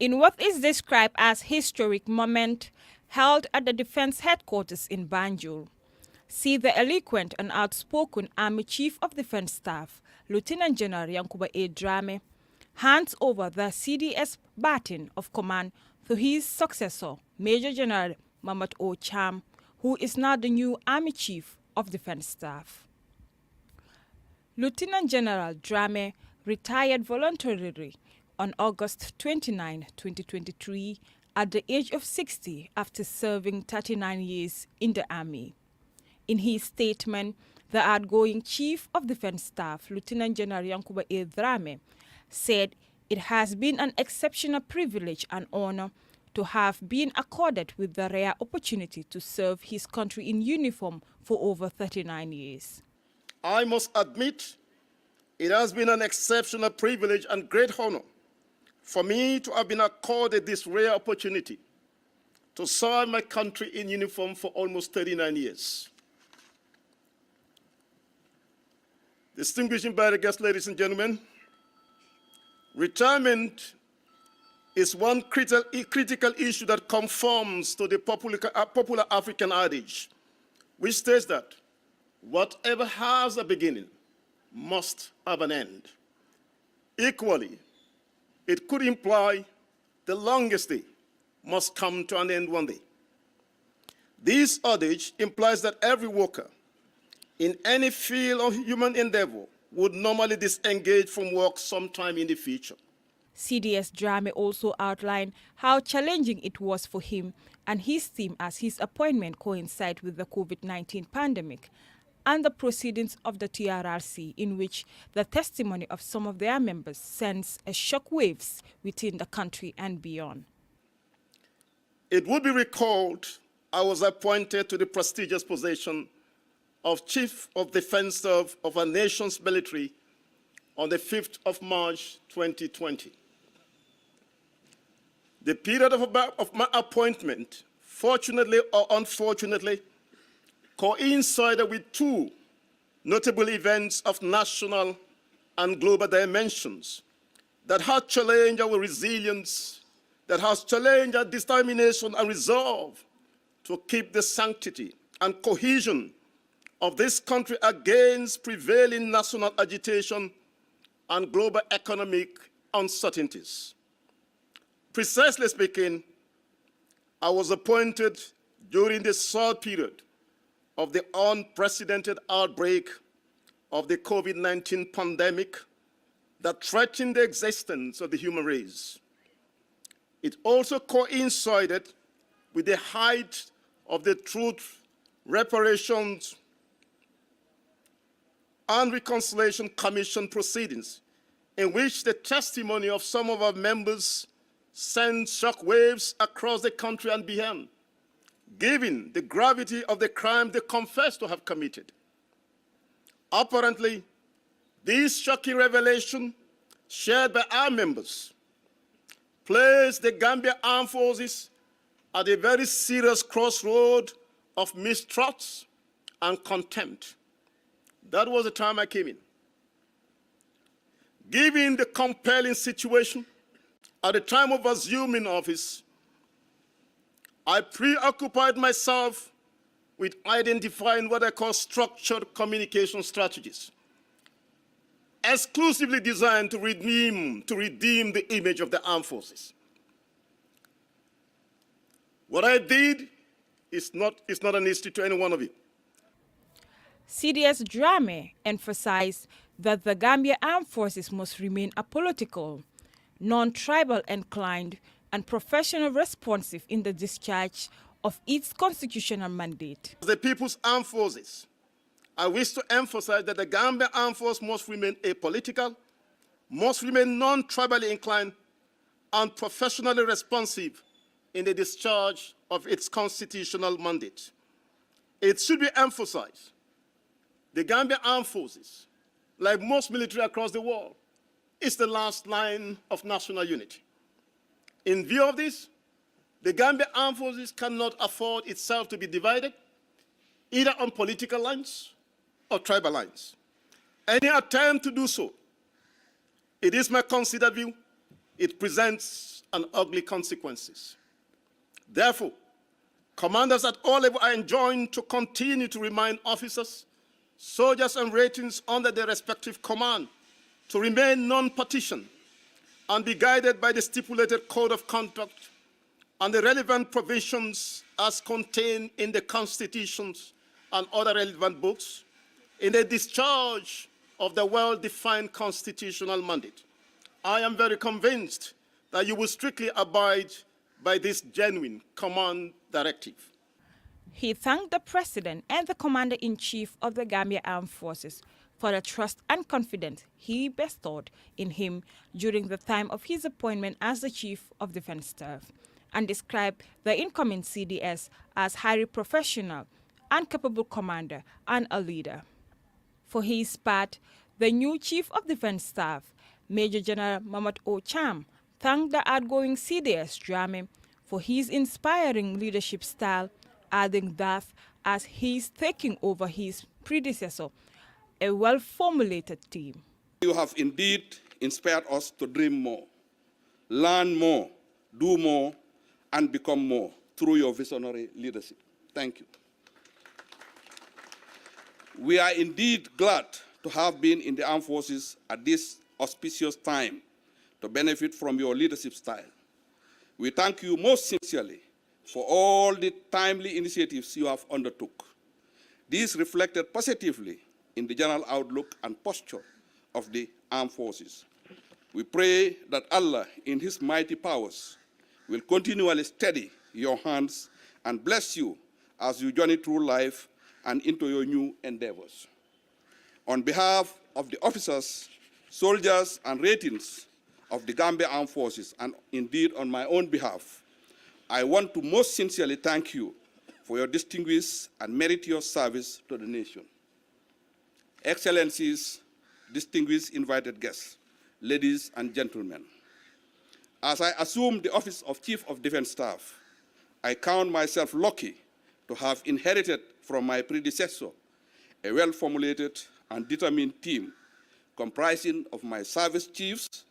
In what is described as historic moment held at the defense headquarters in Banjul, see the eloquent and outspoken Army Chief of Defense Staff, Lieutenant General Yankuba A. Drammeh, hands over the CDS baton of command to his successor, Major General Mahmoud O. Cham, who is now the new Army Chief of Defense Staff. Lieutenant General Drammeh retired voluntarily on August 29, 2023, at the age of 60 after serving 39 years in the Army. In his statement, the outgoing Chief of Defense Staff, Lieutenant General Yankuba A. Drammeh, said it has been an exceptional privilege and honor to have been accorded with the rare opportunity to serve his country in uniform for over 39 years. I must admit, it has been an exceptional privilege and great honor for me to have been accorded this rare opportunity to serve my country in uniform for almost 39 years. Distinguished invited guests, ladies and gentlemen, retirement is one critical issue that conforms to the popular African adage, which states that whatever has a beginning must have an end. Equally, it could imply the longest day must come to an end one day. This adage implies that every worker in any field of human endeavor would normally disengage from work sometime in the future. CDS Drammeh also outlined how challenging it was for him and his team as his appointment coincided with the COVID-19 pandemic and the proceedings of the TRRC, in which the testimony of some of their members sends a shockwaves within the country and beyond. It would be recalled I was appointed to the prestigious position of Chief of Defense Staff of our nation's military on the 5th of March 2020. The period of my appointment, fortunately or unfortunately, coincided with two notable events of national and global dimensions that have challenged our resilience, that has challenged our determination and resolve to keep the sanctity and cohesion of this country against prevailing national agitation and global economic uncertainties. Precisely speaking, I was appointed during the short period of the unprecedented outbreak of the COVID-19 pandemic that threatened the existence of the human race. It also coincided with the height of the Truth, Reparations, and Reconciliation Commission proceedings, in which the testimony of some of our members sent shockwaves across the country and beyond, given the gravity of the crime they confessed to have committed. Apparently, this shocking revelation, shared by our members, placed the Gambia Armed Forces at a very serious crossroad of mistrust and contempt. That was the time I came in. Given the compelling situation, at the time of assuming office, I preoccupied myself with identifying what I call structured communication strategies, exclusively designed to redeem the image of the armed forces. What I did is not an mystery to any one of you. CDS Drammeh emphasized that the Gambia Armed Forces must remain apolitical, non-tribal inclined, and professional responsive in the discharge of its constitutional mandate. The People's Armed Forces, I wish to emphasize that the Gambia Armed Force must remain apolitical, must remain non-tribally inclined, and professionally responsive in the discharge of its constitutional mandate. It should be emphasized, the Gambia Armed Forces, like most military across the world, is the last line of national unity. In view of this, the Gambia Armed Forces cannot afford itself to be divided, either on political lines or tribal lines. Any attempt to do so, it is my considered view, it presents an ugly consequences. Therefore, commanders at all levels are enjoined to continue to remind officers, soldiers, and ratings under their respective command to remain non-partisan and be guided by the stipulated code of conduct and the relevant provisions as contained in the constitutions and other relevant books in the discharge of the well-defined constitutional mandate. I am very convinced that you will strictly abide by this genuine command directive. He thanked the President and the Commander-in-Chief of the Gambia Armed Forces for the trust and confidence he bestowed in him during the time of his appointment as the Chief of Defense Staff, and described the incoming CDS as highly professional and capable commander and a leader. For his part, the new Chief of Defense Staff, Major General Mahmoud O. Cham, thanked the outgoing CDS Drammeh for his inspiring leadership style, adding that as he's taking over his predecessor, a well-formulated team. You have indeed inspired us to dream more, learn more, do more, and become more through your visionary leadership. Thank you. We are indeed glad to have been in the armed forces at this auspicious time to benefit from your leadership style. We thank you most sincerely for all the timely initiatives you have undertook. These reflected positively in the general outlook and posture of the armed forces. We pray that Allah, in His mighty powers, will continually steady your hands and bless you as you journey through life and into your new endeavors. On behalf of the officers, soldiers, and ratings of the Gambia Armed Forces, and indeed on my own behalf, I want to most sincerely thank you for your distinguished and meritorious service to the nation. Excellencies, distinguished invited guests, ladies and gentlemen, as I assume the office of Chief of Defense Staff, I count myself lucky to have inherited from my predecessor a well-formulated and determined team comprising of my service chiefs,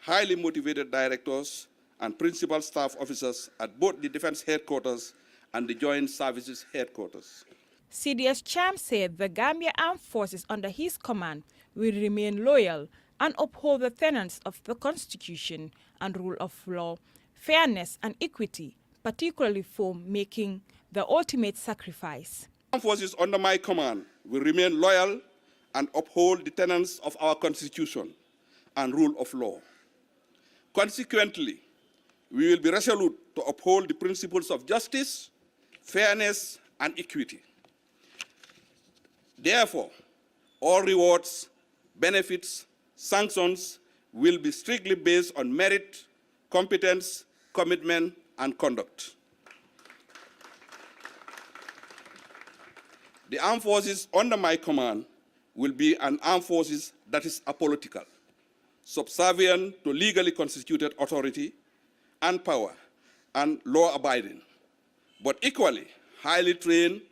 highly motivated directors, and principal staff officers at both the Defense Headquarters and the Joint Services Headquarters. CDS Cham said the Gambia Armed Forces under his command will remain loyal and uphold the tenets of the Constitution and rule of law, fairness and equity, particularly for making the ultimate sacrifice. Armed forces under my command will remain loyal and uphold the tenets of our Constitution and rule of law. Consequently, we will be resolute to uphold the principles of justice, fairness, and equity. Therefore, all rewards, benefits, sanctions will be strictly based on merit, competence, commitment, and conduct. The armed forces under my command will be an armed forces that is apolitical, subservient to legally constituted authority and power, and law-abiding, but equally highly trained,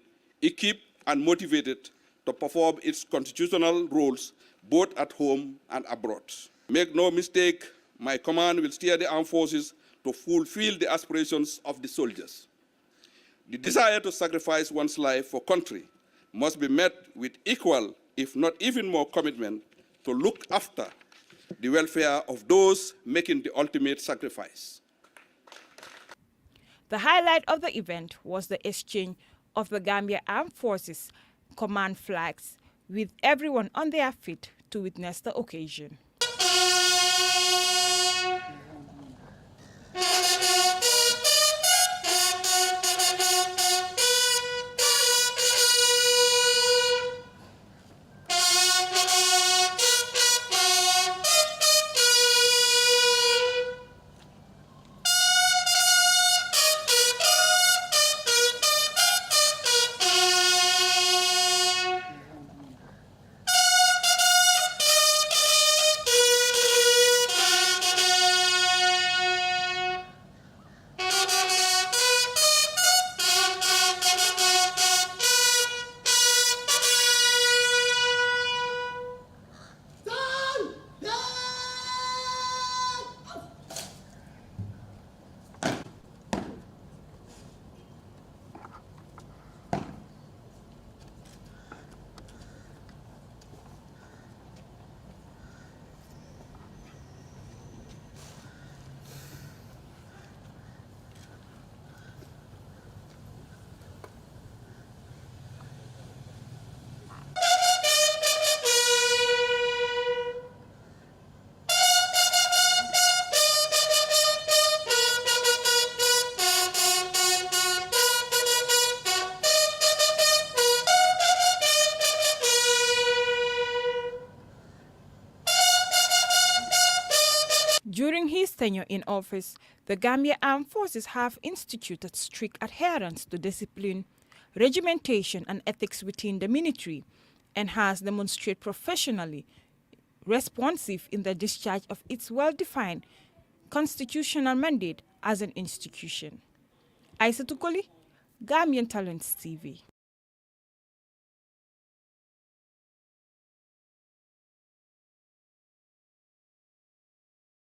equipped, and motivated to perform its constitutional roles both at home and abroad. Make no mistake, my command will steer the armed forces to fulfill the aspirations of the soldiers. The desire to sacrifice one's life for country must be met with equal, if not even more, commitment to look after the welfare of those making the ultimate sacrifice. The highlight of the event was the exchange of the Gambia Armed Forces command flags, with everyone on their feet to witness the occasion. tenure in office, the Gambia Armed Forces have instituted strict adherence to discipline, regimentation and ethics within the military, and has demonstrated professionally responsive in the discharge of its well-defined constitutional mandate as an institution. Aissatou Koli, Gambian Talents TV.